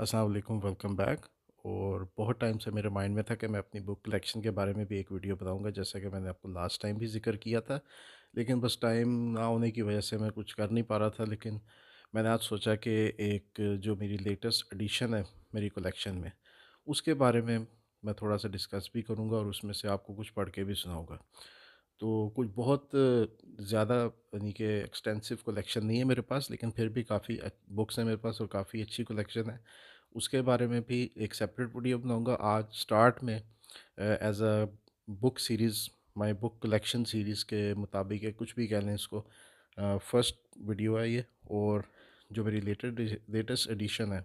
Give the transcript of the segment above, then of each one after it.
अस्सलाम वालेकुम, welcome back. और बहुत टाइम से मेरे माइंड में था कि मैं अपनी बुक कलेक्शन के बारे में भी एक वीडियो बनाऊंगा, जैसा कि मैंने आपको लास्ट टाइम भी ज़िक्र किया था। लेकिन बस टाइम ना होने की वजह से मैं कुछ कर नहीं पा रहा था। लेकिन मैंने आज सोचा कि एक जो मेरी लेटेस्ट एडिशन है मेरी कलेक्शन में, उसके बारे में मैं थोड़ा सा डिस्कस भी करूंगा और उसमें से आपको कुछ पढ़ के भी सुनाऊंगा। तो कुछ बहुत ज़्यादा यानी कि एक्सटेंसिव कलेक्शन नहीं है मेरे पास, लेकिन फिर भी काफ़ी बुक्स हैं मेरे पास और काफ़ी अच्छी कलेक्शन है। उसके बारे में भी एक सेपरेट वीडियो बनाऊंगा। आज स्टार्ट में as a book series, my book collection series के मुताबिक है, कुछ भी कह लें इसको, फर्स्ट वीडियो है ये। और जो मेरी लेटेस्ट एडिशन है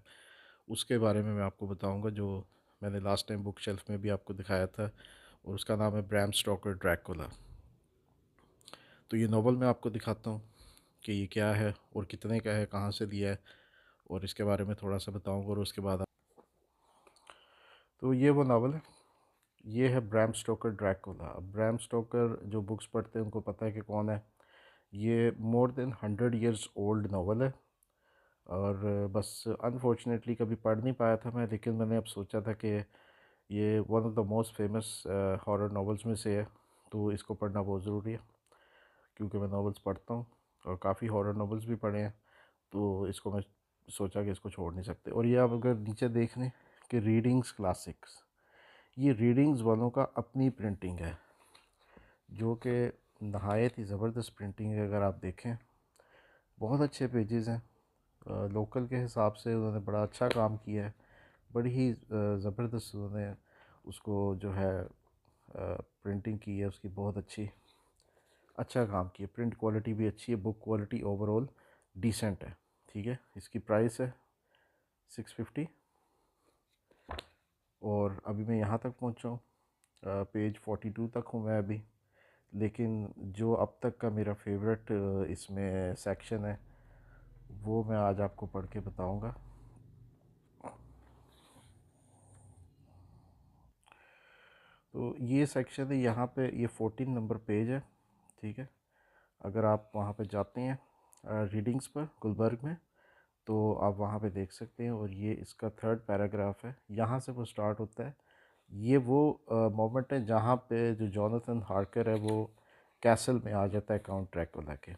उसके बारे में मैं आपको बताऊंगा, जो मैंने लास्ट टाइम बुक शेल्फ में भी आपको दिखाया था, और उसका नाम है ब्रैम स्टोकर ड्रैकुला। तो ये नावल मैं आपको दिखाता हूँ कि ये क्या है और कितने का है, कहाँ से लिया है, और इसके बारे में थोड़ा सा बताऊंगा। और उसके बाद तो ये वो नावल है, ये है ब्रैम स्टोकर ड्रैकुला। अब ब्रैम स्टोकर जो बुक्स पढ़ते हैं उनको पता है कि कौन है। ये more than 100 years old novel है। और बस अनफॉर्चुनेटली कभी पढ़ नहीं पाया था मैं, लेकिन मैंने अब सोचा था कि ये one of the most famous horror novels में से है, तो इसको पढ़ना बहुत ज़रूरी है। क्योंकि मैं नावल्स पढ़ता हूँ और काफ़ी हॉरर नावल्स भी पढ़े हैं, तो इसको मैं सोचा कि इसको छोड़ नहीं सकते। और ये आप अगर नीचे देख लें कि रीडिंग्स क्लासिक्स, ये रीडिंग्स वालों का अपनी प्रिंटिंग है, जो कि नहायत ही ज़बरदस्त प्रिंटिंग है। अगर आप देखें, बहुत अच्छे पेजेस हैं। लोकल के हिसाब से उन्होंने बड़ा अच्छा काम किया है। बड़ी ही ज़बरदस्त उन्होंने उसको जो है प्रिंटिंग की है उसकी, बहुत अच्छी, अच्छा काम किया। प्रिंट क्वालिटी भी अच्छी है, बुक क्वालिटी ओवरऑल डिसेंट है। ठीक है, इसकी प्राइस है 650। और अभी मैं यहाँ तक पहुँचा हूँ, पेज 42 तक हूँ मैं अभी। लेकिन जो अब तक का मेरा फेवरेट इसमें सेक्शन है, वो मैं आज आपको पढ़ के बताऊँगा। तो ये सेक्शन है, यहाँ पे ये 14 नंबर पेज है। ठीक है, अगर आप वहाँ पे जाते हैं रीडिंग्स पर गुलबर्ग में, तो आप वहाँ पे देख सकते हैं। और ये इसका थर्ड पैराग्राफ है, यहाँ से वो स्टार्ट होता है। ये वो मोमेंट है जहाँ पे जो जॉनथन हार्कर है वो कैसल में आ जाता है काउंट ड्रैकुला के,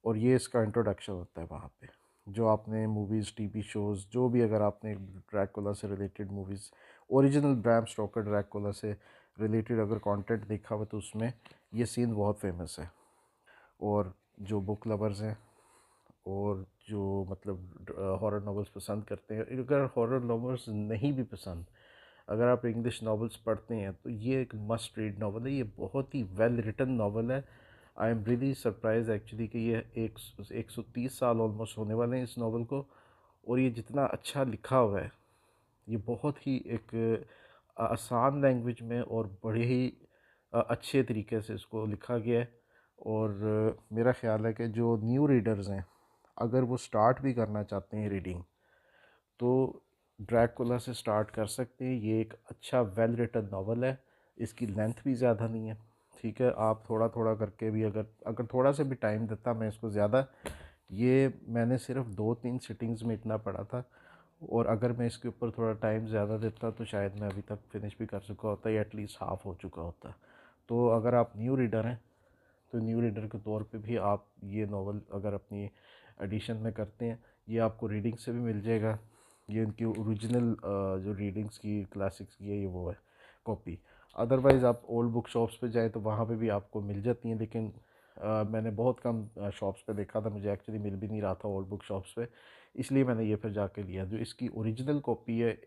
और ये इसका इंट्रोडक्शन होता है वहाँ पे। जो आपने मूवीज़, टीवी शोज़, जो भी अगर आपने ड्रैकुला से related movies, original Bram Stoker Dracula से रिलेटेड अगर कंटेंट देखा हुआ, तो उसमें ये सीन बहुत फेमस है। और जो बुक लवर्स हैं और जो मतलब हॉरर नॉवेल्स पसंद करते हैं, अगर हॉरर नॉवेल्स नहीं भी पसंद, अगर आप इंग्लिश नॉवेल्स पढ़ते हैं, तो ये एक मस्ट रीड नॉवल है। ये बहुत ही वेल रिटन नॉवल है। I am really surprise actually कि ये 130 साल ऑलमोस्ट होने वाले हैं इस नॉवल को, और ये जितना अच्छा लिखा हुआ है, ये बहुत ही एक आसान लैंग्वेज में और बड़े ही अच्छे तरीके से इसको लिखा गया है। और मेरा ख़्याल है कि जो न्यू रीडर्स हैं, अगर वो स्टार्ट भी करना चाहते हैं रीडिंग, तो ड्रैकुला से स्टार्ट कर सकते हैं। ये एक अच्छा वेल रिटन नावल है, इसकी लेंथ भी ज़्यादा नहीं है। ठीक है, आप थोड़ा थोड़ा करके भी अगर अगर थोड़ा सा भी टाइम देता मैं इसको ज़्यादा, ये मैंने सिर्फ 2-3 सिटिंग्स में इतना पढ़ा था। और अगर मैं इसके ऊपर थोड़ा टाइम ज़्यादा देता तो शायद मैं अभी तक फिनिश भी कर चुका होता, या एटलीस्ट हाफ हो चुका होता। तो अगर आप न्यू रीडर हैं, तो न्यू रीडर के तौर पे भी आप ये नावल अगर अपनी एडिशन में करते हैं, ये आपको रीडिंग से भी मिल जाएगा। ये उनकी ओरिजिनल जो रीडिंग्स की क्लासिक्स की है, ये वो है कॉपी। अदरवाइज़ आप ओल्ड बुक शॉप्स पे जाएँ तो वहाँ पे भी आपको मिल जाती हैं, लेकिन मैंने बहुत कम शॉप्स पे देखा था, मुझे एक्चुअली मिल भी नहीं रहा था ओल्ड बुक शॉप्स पे, इसलिए मैंने ये फिर जाके लिया। जो इसकी ओरिजिनल कॉपी है,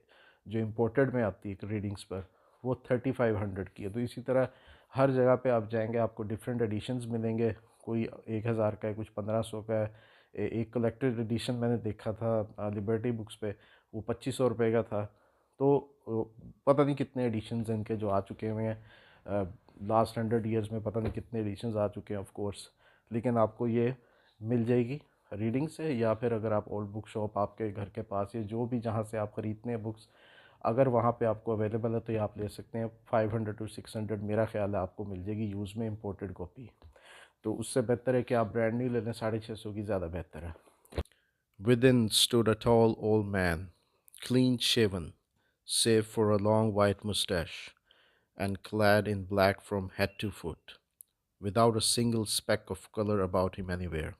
जो इम्पोर्टेड में आती है रीडिंग्स पर, वो 3500 की है। तो इसी तरह हर जगह पे आप जाएंगे आपको डिफरेंट एडिशंस मिलेंगे। कोई 1000 का है, कुछ 1500 का है। एक कलेक्टेड एडिशन मैंने देखा था लिबर्टी बुक्स पे, वो 2500 रुपये का था। तो पता नहीं कितने एडिशंस हैं इनके जो आ चुके हुए हैं लास्ट 100 ईयर्स में, पता नहीं कितने एडिशंस आ चुके हैं ऑफ कोर्स। लेकिन आपको ये मिल जाएगी रीडिंग से, या फिर अगर आप ओल्ड बुक शॉप आपके घर के पास या जो भी जहाँ से आप ख़रीदते हैं बुक्स, अगर वहाँ पे आपको अवेलेबल है तो ये आप ले सकते हैं। 500 to 600 मेरा ख्याल है आपको मिल जाएगी यूज़ में इम्पोर्टेड कॉपी। तो उससे बेहतर है कि आप ब्रांड न्यू ले लें, 650 की ज़्यादा बेहतर है। Within stood a tall old man, clean shaven, save for a long white mustache, and clad in black from head to foot, without a single speck of color about him anywhere.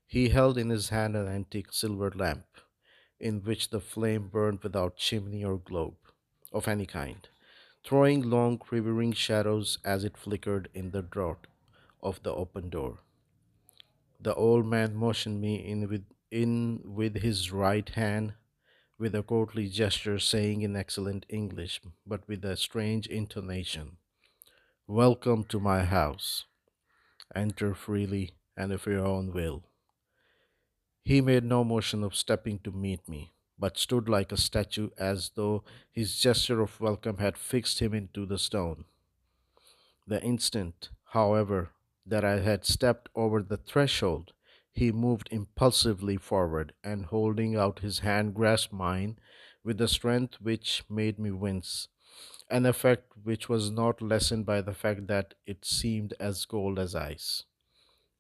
He held in his hand an antique silver lamp, in which the flame burned without chimney or globe of any kind, throwing long quivering shadows as it flickered in the draught of the open door. The old man motioned me in with his right hand with a courtly gesture, saying in excellent English, but with a strange intonation, "Welcome to my house. Enter freely and of your own will." He made no motion of stepping to meet me, but stood like a statue as though his gesture of welcome had fixed him into the stone. The instant, however, that I had stepped over the threshold, he moved impulsively forward, and holding out his hand grasped mine with a strength which made me wince, an effect which was not lessened by the fact that it seemed as cold as ice,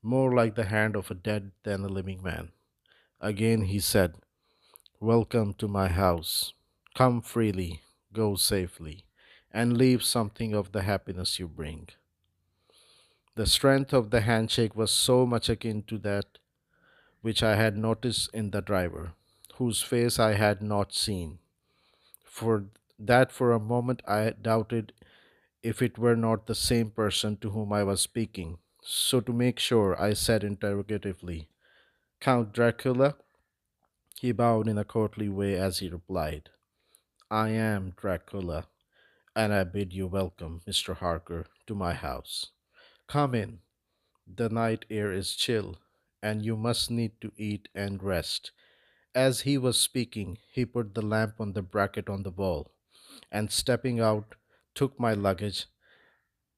more like the hand of a dead than a living man. Again he said, "Welcome to my house. Come freely, go safely, and leave something of the happiness you bring." The strength of the handshake was so much akin to that which I had noticed in the driver, whose face I had not seen, for that for a moment I doubted if it were not the same person to whom I was speaking. So, to make sure, I said interrogatively, "Count Dracula?" He bowed in a courtly way as he replied, "I am Dracula, and I bid you welcome, Mr. Harker, to my house. Come in. The night air is chill, and you must need to eat and rest." As he was speaking, he put the lamp on the bracket on the wall, and stepping out, took my luggage.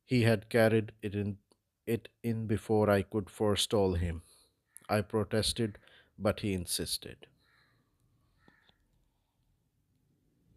He had carried it in before I could forestall him. I protested, but he insisted.